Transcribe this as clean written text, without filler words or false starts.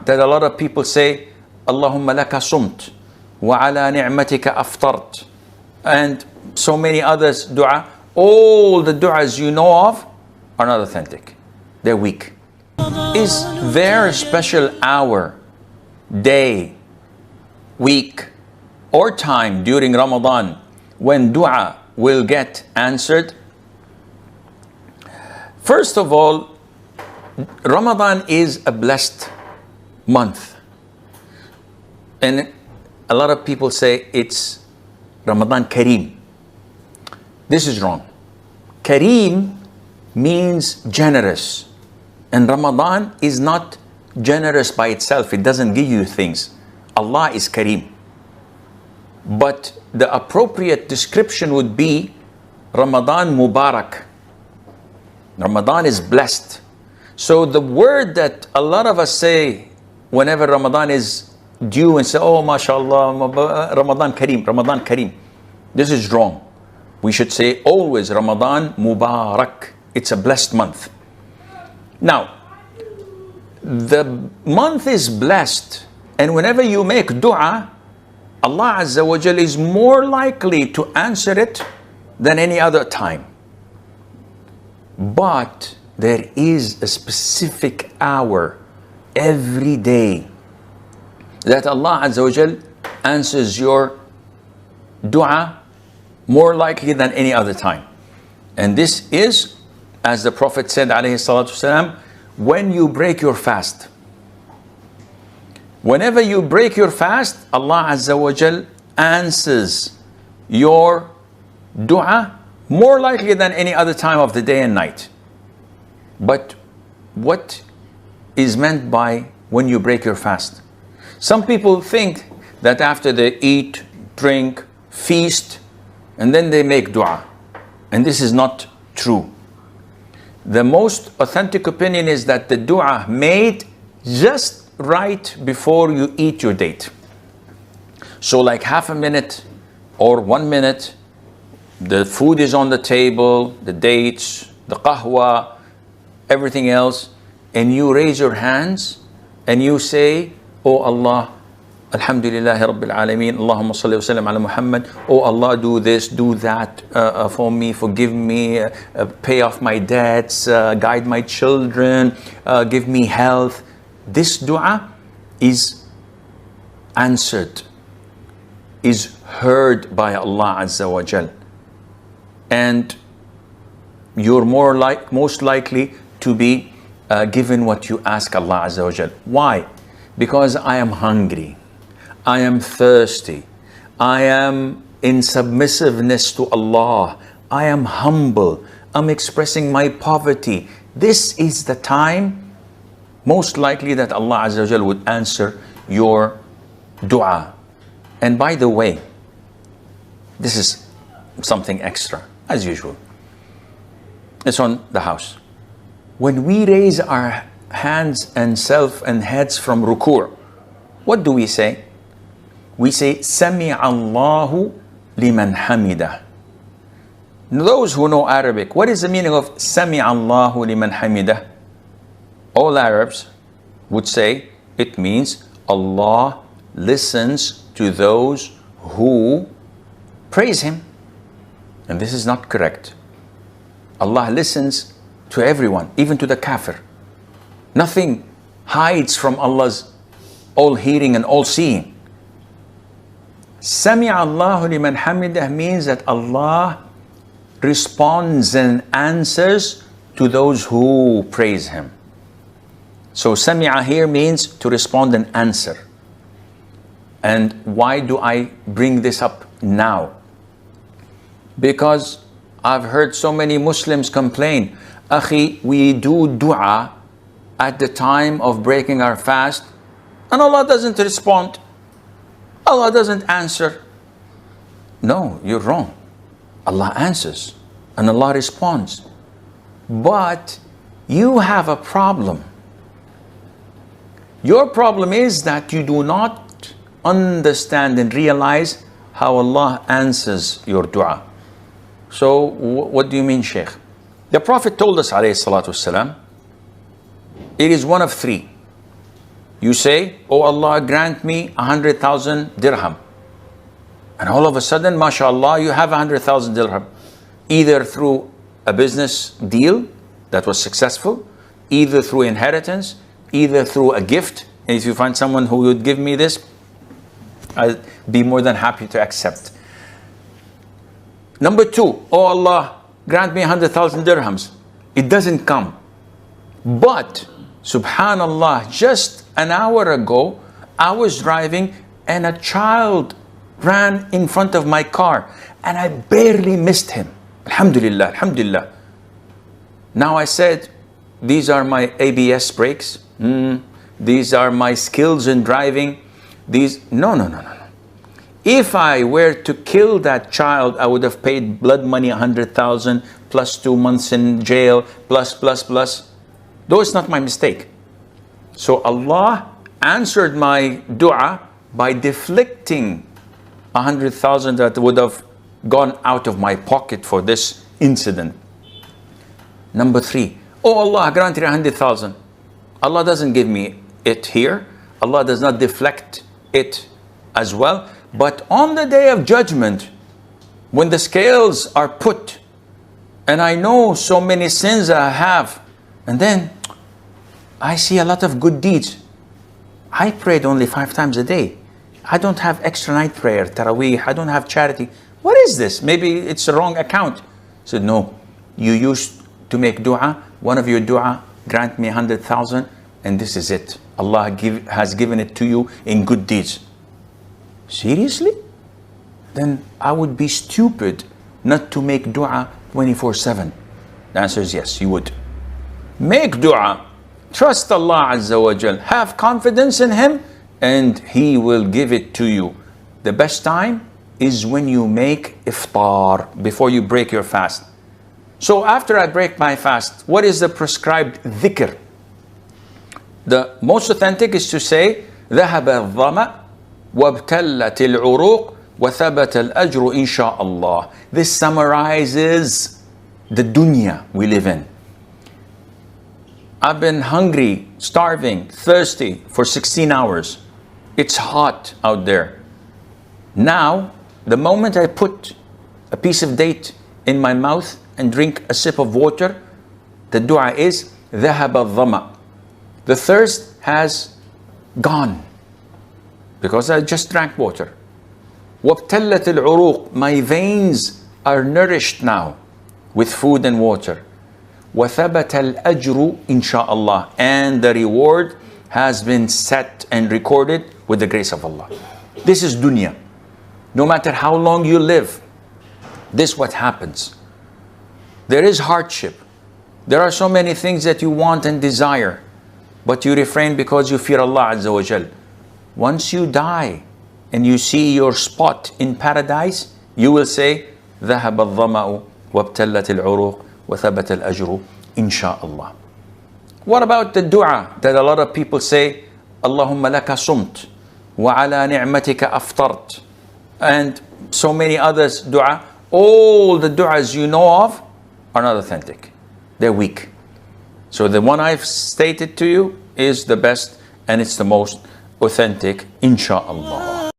that a lot of people say, Allahumma Laka Sumtu, wa ala ni'matika aftart, and so many others dua. All the du'as you know of are not authentic. They're weak. Is there a special hour, day, week, or time during Ramadan when dua will get answered? First of all, Ramadan is a blessed month. And a lot of people say it's Ramadan Kareem. This is wrong. Kareem means generous. And Ramadan is not generous by itself. It doesn't give you things. Allah is Kareem. But the appropriate description would be Ramadan Mubarak. Ramadan is blessed. So the word that a lot of us say whenever Ramadan is due and say, oh, mashallah, Ramadan Kareem, Ramadan Kareem. This is wrong. We should say always Ramadan Mubarak. It's a blessed month. Now, the month is blessed, and whenever you make dua, Allah Azza wa Jal is more likely to answer it than any other time. But there is a specific hour every day that Allah Azza wa Jal answers your dua more likely than any other time. And this is, as the Prophet said, alayhi salatu wasalam, when you break your fast. Whenever you break your fast, Allah Azza wa Jal answers your dua more likely than any other time of the day and night. But what is meant by when you break your fast? Some people think that after they eat, drink, feast, and then they make dua. And this is not true. The most authentic opinion is that the dua made just right before you eat your date. So like half a minute or 1 minute, the food is on the table, the dates, the qahwa, everything else, and you raise your hands and you say, oh Allah, Alhamdulillah Rabbil Alameen, Allahumma salli wa sallam ala Muhammad. Oh Allah, do this, do that for me, forgive me, pay off my debts, guide my children, give me health. This dua is answered, is heard by Allah Azza wa Jal. And you're most likely to be given what you ask Allah Azza wa Jal. Why? Because I am hungry, I am thirsty, I am in submissiveness to Allah, I am humble, I'm expressing my poverty. This is the time most likely that Allah Azza wa Jal would answer your dua. And by the way, this is something extra, as usual. It's on the house. When we raise our hands and self and heads from ruku', what do we say? We say, Sami Allahu liman hamidah. Those who know Arabic, what is the meaning of Sami Allahu liman hamidah? All Arabs would say it means Allah listens to those who praise Him. And this is not correct. Allah listens to everyone, even to the kafir. Nothing hides from Allah's all-hearing and all-seeing. Sami Allahu liman hamidah means that Allah responds and answers to those who praise Him. So Sami'a here means to respond and answer. And why do I bring this up now? Because I've heard so many Muslims complain, Akhi, we do dua at the time of breaking our fast and Allah doesn't respond. Allah doesn't answer. No, you're wrong. Allah answers and Allah responds. But you have a problem. Your problem is that you do not understand and realize how Allah answers your dua. So what do you mean, Sheikh? The Prophet told us, alayhi salatu wasalam, it is one of three. You say, oh Allah, grant me 100,000 dirham. And all of a sudden, mashallah, you have 100,000 dirham. Either through a business deal that was successful, either through inheritance, either through a gift. And if you find someone who would give me this, I'll be more than happy to accept. Number two, oh Allah, grant me 100,000 dirhams. It doesn't come. But, subhanallah, just an hour ago, I was driving and a child ran in front of my car and I barely missed him. Alhamdulillah, alhamdulillah. Now I said, these are my ABS brakes. These are my skills in driving. No. If I were to kill that child, I would have paid blood money 100,000 plus 2 months in jail, plus. Though it's not my mistake. So Allah answered my dua by deflecting 100,000 that would have gone out of my pocket for this incident. Number three, oh Allah, grant me 100,000. Allah doesn't give me it here. Allah does not deflect it as well. But on the day of judgment, when the scales are put, and I know so many sins I have, and then I see a lot of good deeds. I prayed only 5 times a day. I don't have extra night prayer, taraweeh. I don't have charity. What is this? Maybe it's the wrong account. I said, no, you used to make dua. One of your dua, grant me 100,000, and this is it. Allah has given it to you in good deeds. Seriously? Then I would be stupid not to make dua 24/7. The answer is yes, you would. Make dua. Trust Allah Azza wa Jal. Have confidence in Him and He will give it to you. The best time is when you make iftar, before you break your fast. So after I break my fast, what is the prescribed dhikr? The most authentic is to say, ذهب الظمأ وابتلت العروق وثبت الأجر إن شاء الله. This summarizes the dunya we live in. I've been hungry, starving, thirsty for 16 hours. It's hot out there. Now, the moment I put a piece of date in my mouth and drink a sip of water, the dua is ذهب الظمأ. The thirst has gone because I just drank water. وابتلت العروق. My veins are nourished now with food and water. وثبت الأجر إن شاء الله. And the reward has been set and recorded with the grace of Allah. This is dunya. No matter how long you live, this is what happens. There is hardship. There are so many things that you want and desire, but you refrain because you fear Allah Azza wa Jal. Once you die and you see your spot in paradise, you will say, ذهب الظمأ وابتلت العروق وثبت الأجر إن شاء الله. What about the dua that a lot of people say, Allahumma Laka Sumtu وعلى نعمتك أفطرت, and so many others dua? All the du'as you know of are not authentic. They're weak. So the one I've stated to you is the best and it's the most authentic, insha'Allah.